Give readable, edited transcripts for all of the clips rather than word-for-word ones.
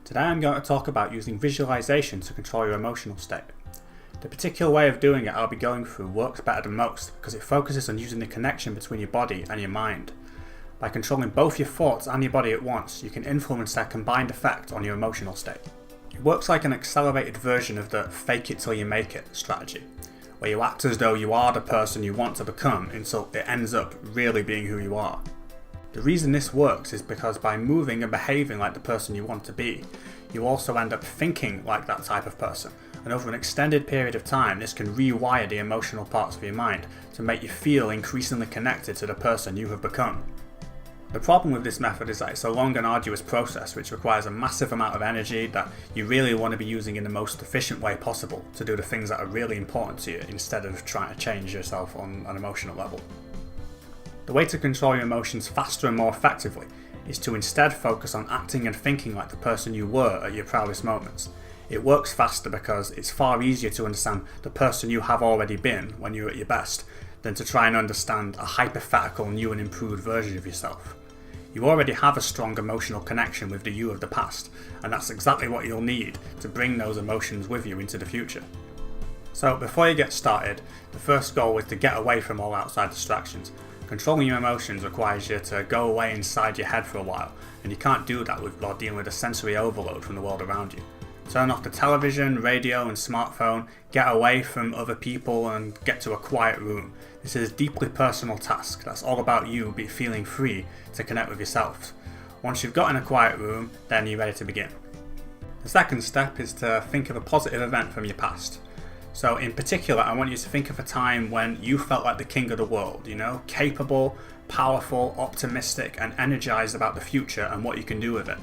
Today I'm going to talk about using visualization to control your emotional state. The particular way of doing it I'll be going through works better than most because it focuses on using the connection between your body and your mind. By controlling both your thoughts and your body at once, you can influence their combined effect on your emotional state. It works like an accelerated version of the fake it till you make it strategy, where you act as though you are the person you want to become until it ends up really being who you are. The reason this works is because by moving and behaving like the person you want to be, you also end up thinking like that type of person, and over an extended period of time this can rewire the emotional parts of your mind to make you feel increasingly connected to the person you have become. The problem with this method is that it's a long and arduous process which requires a massive amount of energy that you really want to be using in the most efficient way possible to do the things that are really important to you instead of trying to change yourself on an emotional level. The way to control your emotions faster and more effectively is to instead focus on acting and thinking like the person you were at your proudest moments. It works faster because it's far easier to understand the person you have already been when you're at your best than to try and understand a hypothetical new and improved version of yourself. You already have a strong emotional connection with the you of the past, and that's exactly what you'll need to bring those emotions with you into the future. So before you get started, the first goal is to get away from all outside distractions. Controlling your emotions requires you to go away inside your head for a while, and you can't do that while dealing with a sensory overload from the world around you. Turn off the television, radio and smartphone, get away from other people and get to a quiet room. This is a deeply personal task that's all about you feeling free to connect with yourself. Once you've got in a quiet room, then you're ready to begin. The second step is to think of a positive event from your past. So in particular, I want you to think of a time when you felt like the king of the world, capable, powerful, optimistic and energized about the future and what you can do with it.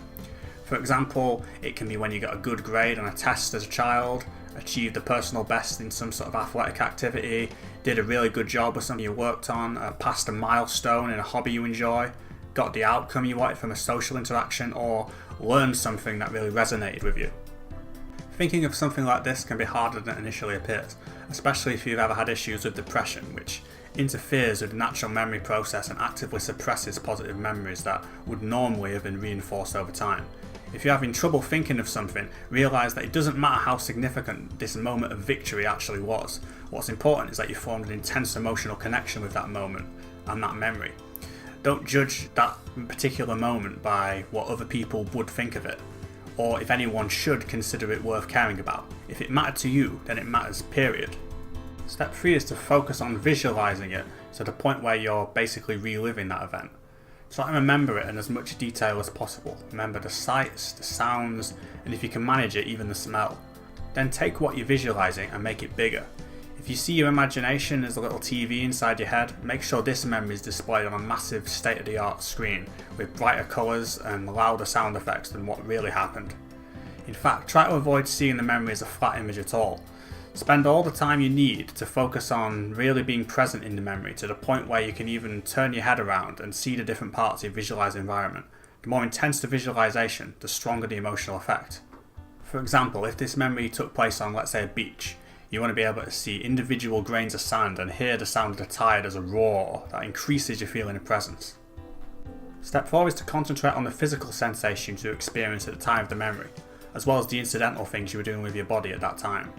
For example, it can be when you got a good grade on a test as a child, achieved a personal best in some sort of athletic activity, did a really good job with something you worked on, passed a milestone in a hobby you enjoy, got the outcome you wanted from a social interaction, or learned something that really resonated with you. Thinking of something like this can be harder than it initially appears, especially if you've ever had issues with depression, which interferes with the natural memory process and actively suppresses positive memories that would normally have been reinforced over time. If you're having trouble thinking of something, realise that it doesn't matter how significant this moment of victory actually was. What's important is that you formed an intense emotional connection with that moment and that memory. Don't judge that particular moment by what other people would think of it, or if anyone should consider it worth caring about. If it mattered to you, then it matters, period. Step 3 is to focus on visualising it to the point where you're basically reliving that event. Try and remember it in as much detail as possible. Remember the sights, the sounds, and if you can manage it, even the smell. Then take what you're visualising and make it bigger. If you see your imagination as a little TV inside your head, make sure this memory is displayed on a massive state-of-the-art screen with brighter colours and louder sound effects than what really happened. In fact, try to avoid seeing the memory as a flat image at all. Spend all the time you need to focus on really being present in the memory to the point where you can even turn your head around and see the different parts of your visualised environment. The more intense the visualisation, the stronger the emotional effect. For example, if this memory took place on, let's say, a beach, you want to be able to see individual grains of sand and hear the sound of the tide as a roar that increases your feeling of presence. Step 4 is to concentrate on the physical sensations you experience at the time of the memory, as well as the incidental things you were doing with your body at that time.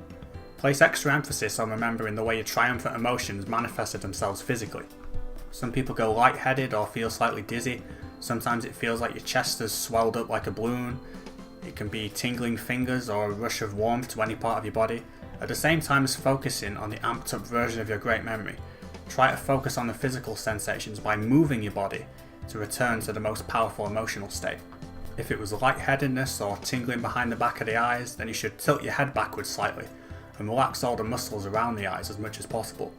Place extra emphasis on remembering the way your triumphant emotions manifested themselves physically. Some people go lightheaded or feel slightly dizzy. Sometimes it feels like your chest has swelled up like a balloon. It can be tingling fingers or a rush of warmth to any part of your body. At the same time as focusing on the amped up version of your great memory, try to focus on the physical sensations by moving your body to return to the most powerful emotional state. If it was lightheadedness or tingling behind the back of the eyes, then you should tilt your head backwards slightly and relax all the muscles around the eyes as much as possible.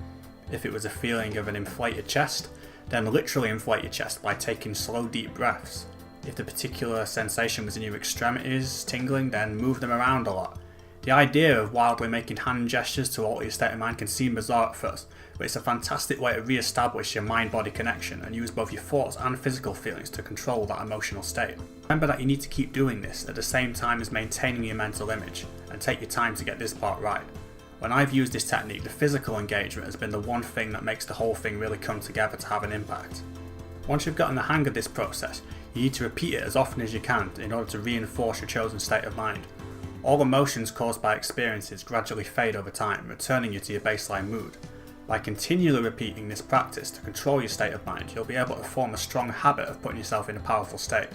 If it was a feeling of an inflated chest, then literally inflate your chest by taking slow deep breaths. If the particular sensation was in your extremities tingling, then move them around a lot. The idea of wildly making hand gestures to alter your state of mind can seem bizarre at first, but it's a fantastic way to re-establish your mind-body connection and use both your thoughts and physical feelings to control that emotional state. Remember that you need to keep doing this at the same time as maintaining your mental image, and take your time to get this part right. When I've used this technique, the physical engagement has been the one thing that makes the whole thing really come together to have an impact. Once you've gotten the hang of this process, You need to repeat it as often as you can in order to reinforce your chosen state of mind. All emotions caused by experiences gradually fade over time, returning you to your baseline mood. By continually repeating this practice to control your state of mind, you'll be able to form a strong habit of putting yourself in a powerful state.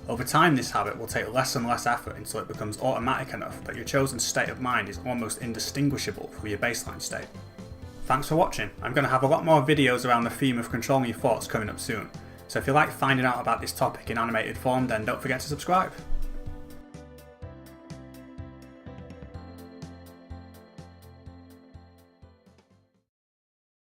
Over time, this habit will take less and less effort until it becomes automatic enough that your chosen state of mind is almost indistinguishable from your baseline state. Thanks for watching. I'm going to have a lot more videos around the theme of controlling your thoughts coming up soon, so if you like finding out about this topic in animated form, then don't forget to subscribe.